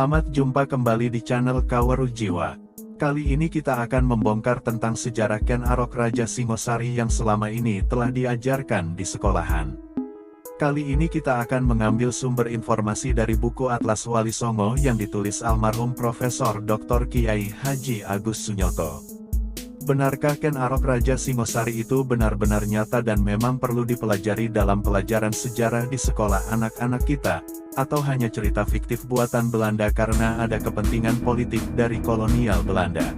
Selamat jumpa kembali di channel Kawaru Jiwa. Kali ini kita akan membongkar tentang sejarah Ken Arok Raja Singosari yang selama ini telah diajarkan di sekolahan. Kali ini kita akan mengambil sumber informasi dari buku Atlas Wali Songo yang ditulis almarhum Profesor Dr. Kiai Haji Agus Sunyoto. Benarkah Ken Arok Raja Singosari itu benar-benar nyata dan memang perlu dipelajari dalam pelajaran sejarah di sekolah anak-anak kita, atau hanya cerita fiktif buatan Belanda karena ada kepentingan politik dari kolonial Belanda?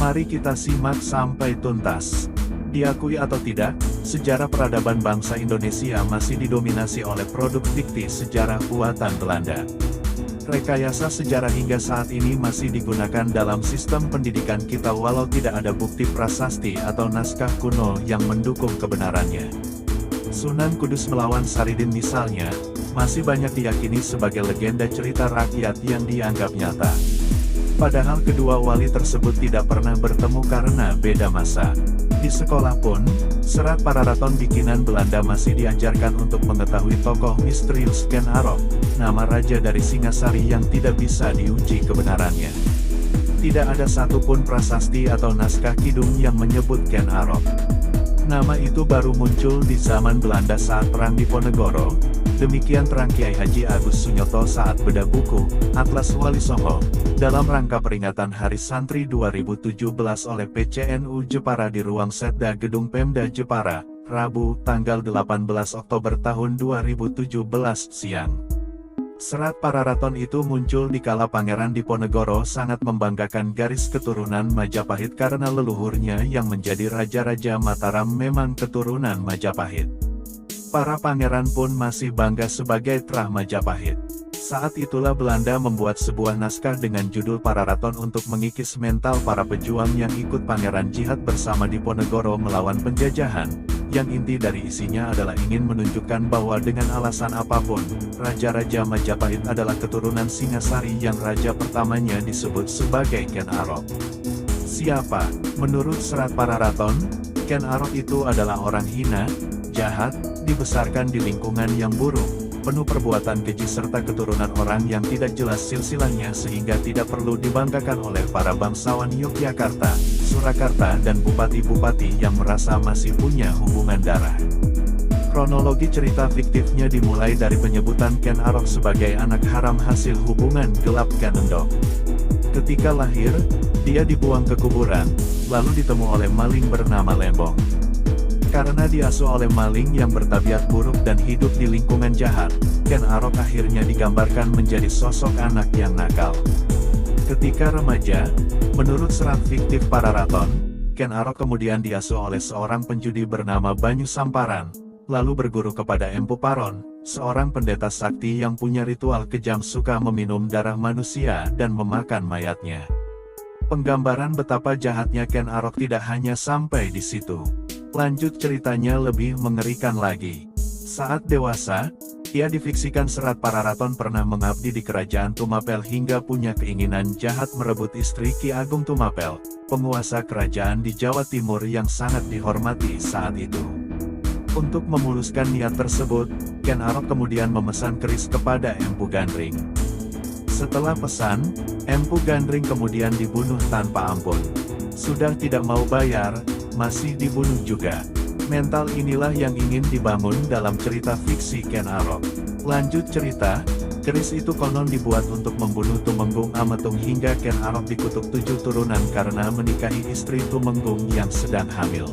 Mari kita simak sampai tuntas. Diakui atau tidak, sejarah peradaban bangsa Indonesia masih didominasi oleh produk dikti sejarah buatan Belanda. Rekayasa sejarah hingga saat ini masih digunakan dalam sistem pendidikan kita walau tidak ada bukti prasasti atau naskah kuno yang mendukung kebenarannya. Sunan Kudus melawan Saridin misalnya, masih banyak diyakini sebagai legenda cerita rakyat yang dianggap nyata. Padahal kedua wali tersebut tidak pernah bertemu karena beda masa. Di sekolah pun, serat Pararaton bikinan Belanda masih diajarkan untuk mengetahui tokoh misterius Ken Arok, nama raja dari Singasari yang tidak bisa diuji kebenarannya. Tidak ada satupun prasasti atau naskah kidung yang menyebut Ken Arok. Nama itu baru muncul di zaman Belanda saat Perang Diponegoro. Demikian terang Kiai Haji Agus Sunyoto saat bedah buku Atlas Wali Songo dalam rangka peringatan Hari Santri 2017 oleh PCNU Jepara di ruang Setda Gedung Pemda Jepara, Rabu, tanggal 18 Oktober tahun 2017 siang. Serat Pararaton itu muncul di kala Pangeran Diponegoro sangat membanggakan garis keturunan Majapahit karena leluhurnya yang menjadi Raja-Raja Mataram memang keturunan Majapahit. Para pangeran pun masih bangga sebagai Trah Majapahit. Saat itulah Belanda membuat sebuah naskah dengan judul Pararaton untuk mengikis mental para pejuang yang ikut Pangeran Jihad bersama Diponegoro melawan penjajahan, yang inti dari isinya adalah ingin menunjukkan bahwa dengan alasan apapun, Raja-Raja Majapahit adalah keturunan Singasari yang raja pertamanya disebut sebagai Ken Arok. Siapa? Menurut Serat Pararaton, Ken Arok itu adalah orang hina, jahat, dibesarkan di lingkungan yang buruk, penuh perbuatan keji serta keturunan orang yang tidak jelas silsilahnya sehingga tidak perlu dibanggakan oleh para bangsawan Yogyakarta, Surakarta dan bupati-bupati yang merasa masih punya hubungan darah. Kronologi cerita fiktifnya dimulai dari penyebutan Ken Arok sebagai anak haram hasil hubungan gelap Ganendok. Ketika lahir, dia dibuang ke kuburan, lalu ditemu oleh maling bernama Lembong. Karena diasuh oleh maling yang bertabiat buruk dan hidup di lingkungan jahat, Ken Arok akhirnya digambarkan menjadi sosok anak yang nakal. Ketika remaja, menurut serat fiktif Pararaton, Ken Arok kemudian diasuh oleh seorang penjudi bernama Banyu Samparan, lalu berguru kepada Empu Paron, seorang pendeta sakti yang punya ritual kejam suka meminum darah manusia dan memakan mayatnya. Penggambaran betapa jahatnya Ken Arok tidak hanya sampai di situ. Lanjut ceritanya lebih mengerikan lagi. Saat dewasa, ia difiksikan Serat Pararaton pernah mengabdi di kerajaan Tumapel hingga punya keinginan jahat merebut istri Ki Agung Tumapel, penguasa kerajaan di Jawa Timur yang sangat dihormati saat itu. Untuk memuluskan niat tersebut, Ken Arok kemudian memesan keris kepada Empu Gandring. Setelah pesan, Empu Gandring kemudian dibunuh tanpa ampun. Sudah tidak mau bayar, masih dibunuh juga. Mental inilah yang ingin dibangun dalam cerita fiksi Ken Arok. Lanjut cerita, keris itu konon dibuat untuk membunuh Tumenggung Ametung hingga Ken Arok dikutuk 7 turunan karena menikahi istri Tumenggung yang sedang hamil.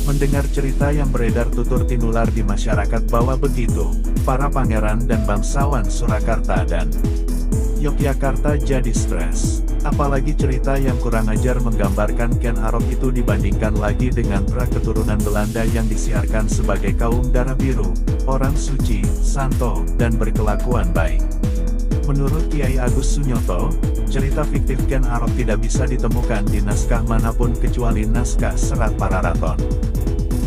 Mendengar cerita yang beredar tutur tinular di masyarakat bahwa begitu, para pangeran dan bangsawan Surakarta dan Yogyakarta jadi stres. Apalagi cerita yang kurang ajar menggambarkan Ken Arok itu dibandingkan lagi dengan keturunan Belanda yang disiarkan sebagai kaum darah biru, orang suci, santo, dan berkelakuan baik. Menurut Kiai Agus Sunyoto, cerita fiktif Ken Arok tidak bisa ditemukan di naskah manapun kecuali naskah Serat Pararaton.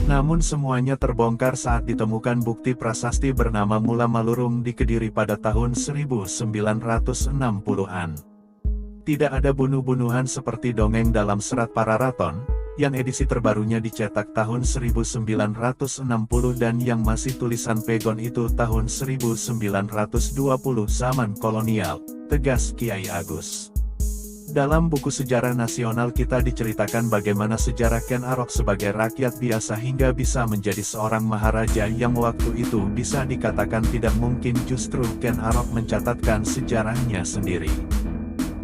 Namun semuanya terbongkar saat ditemukan bukti prasasti bernama Mula Malurung di Kediri pada tahun 1960-an. Tidak ada bunuh-bunuhan seperti dongeng dalam Serat Pararaton, yang edisi terbarunya dicetak tahun 1960 dan yang masih tulisan pegon itu tahun 1920 zaman kolonial, tegas Kiai Agus. Dalam buku sejarah nasional kita diceritakan bagaimana sejarah Ken Arok sebagai rakyat biasa hingga bisa menjadi seorang maharaja yang waktu itu bisa dikatakan tidak mungkin, justru Ken Arok mencatatkan sejarahnya sendiri.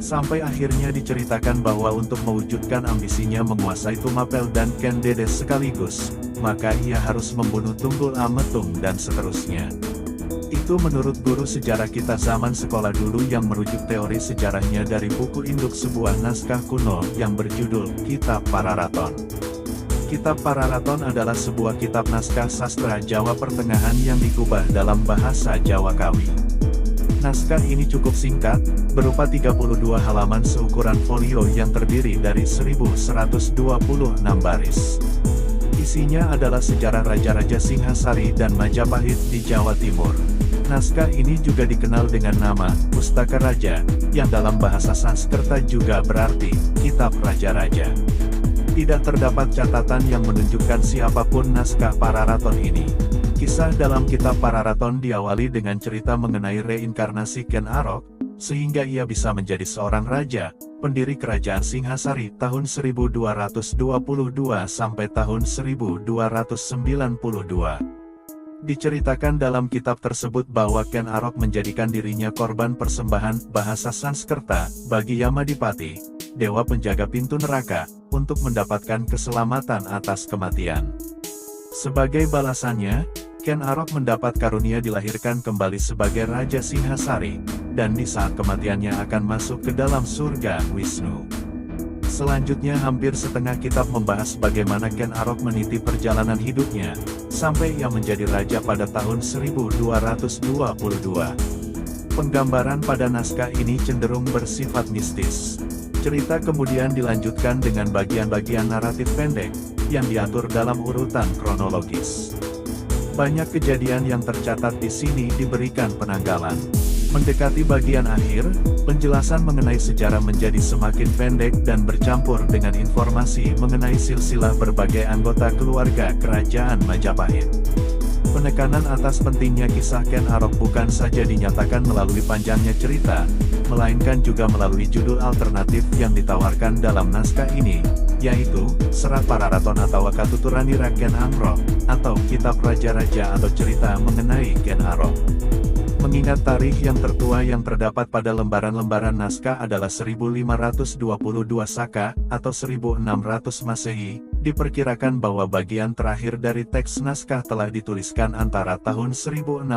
Sampai akhirnya diceritakan bahwa untuk mewujudkan ambisinya menguasai Tumapel dan Ken Dedes sekaligus, maka ia harus membunuh Tunggul Ametung dan seterusnya. Itu menurut guru sejarah kita zaman sekolah dulu yang merujuk teori sejarahnya dari buku induk sebuah naskah kuno yang berjudul Kitab Pararaton. Kitab Pararaton adalah sebuah kitab naskah sastra Jawa Pertengahan yang dikubah dalam bahasa Jawa Kawi. Naskah ini cukup singkat, berupa 32 halaman seukuran folio yang terdiri dari 1126 baris. Isinya adalah sejarah Raja-Raja Singhasari dan Majapahit di Jawa Timur. Naskah ini juga dikenal dengan nama Pustaka Raja, yang dalam bahasa Sanskerta juga berarti Kitab Raja-Raja. Tidak terdapat catatan yang menunjukkan siapapun naskah Pararaton ini. Kisah dalam Kitab Pararaton diawali dengan cerita mengenai reinkarnasi Ken Arok, sehingga ia bisa menjadi seorang raja, pendiri kerajaan Singhasari tahun 1222 sampai tahun 1292. Diceritakan dalam kitab tersebut bahwa Ken Arok menjadikan dirinya korban persembahan bahasa Sanskerta bagi Yamadipati, dewa penjaga pintu neraka, untuk mendapatkan keselamatan atas kematian. Sebagai balasannya, Ken Arok mendapat karunia dilahirkan kembali sebagai Raja Singhasari, dan di saat kematiannya akan masuk ke dalam surga Wisnu. Selanjutnya hampir setengah kitab membahas bagaimana Ken Arok meniti perjalanan hidupnya, sampai ia menjadi raja pada tahun 1222. Penggambaran pada naskah ini cenderung bersifat mistis. Cerita kemudian dilanjutkan dengan bagian-bagian naratif pendek, yang diatur dalam urutan kronologis. Banyak kejadian yang tercatat di sini diberikan penanggalan. Mendekati bagian akhir, penjelasan mengenai sejarah menjadi semakin pendek dan bercampur dengan informasi mengenai silsilah berbagai anggota keluarga kerajaan Majapahit. Penekanan atas pentingnya kisah Ken Arok bukan saja dinyatakan melalui panjangnya cerita, melainkan juga melalui judul alternatif yang ditawarkan dalam naskah ini, yaitu Serat Pararaton atau Katuturani Raken Amrok, atau Kitab Raja-Raja atau cerita mengenai Ken Arok. Mengingat tarikh yang tertua yang terdapat pada lembaran-lembaran naskah adalah 1522 Saka, atau 1600 Masehi, diperkirakan bahwa bagian terakhir dari teks naskah telah dituliskan antara tahun 1600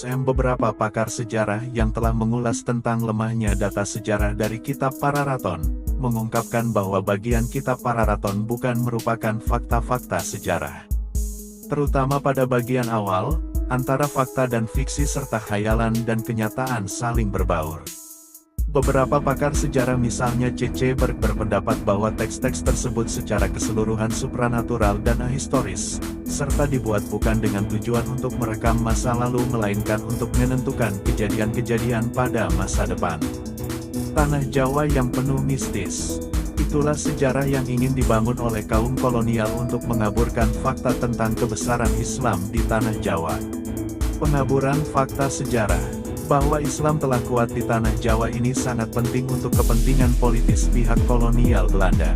m. Beberapa pakar sejarah yang telah mengulas tentang lemahnya data sejarah dari Kitab Pararaton, mengungkapkan bahwa bagian Kitab Pararaton bukan merupakan fakta-fakta sejarah. Terutama pada bagian awal, antara fakta dan fiksi serta khayalan dan kenyataan saling berbaur. Beberapa pakar sejarah misalnya C.C. Berg berpendapat bahwa teks-teks tersebut secara keseluruhan supranatural dan ahistoris, serta dibuat bukan dengan tujuan untuk merekam masa lalu melainkan untuk menentukan kejadian-kejadian pada masa depan. Tanah Jawa yang penuh mistis. Itulah sejarah yang ingin dibangun oleh kaum kolonial untuk mengaburkan fakta tentang kebesaran Islam di Tanah Jawa. Pengaburan fakta sejarah bahwa Islam telah kuat di Tanah Jawa ini sangat penting untuk kepentingan politis pihak kolonial Belanda.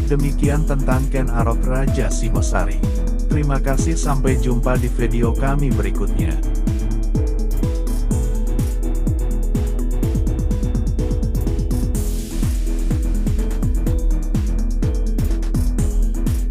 Demikian tentang Ken Arok Raja Singosari. Terima kasih, sampai jumpa di video kami berikutnya.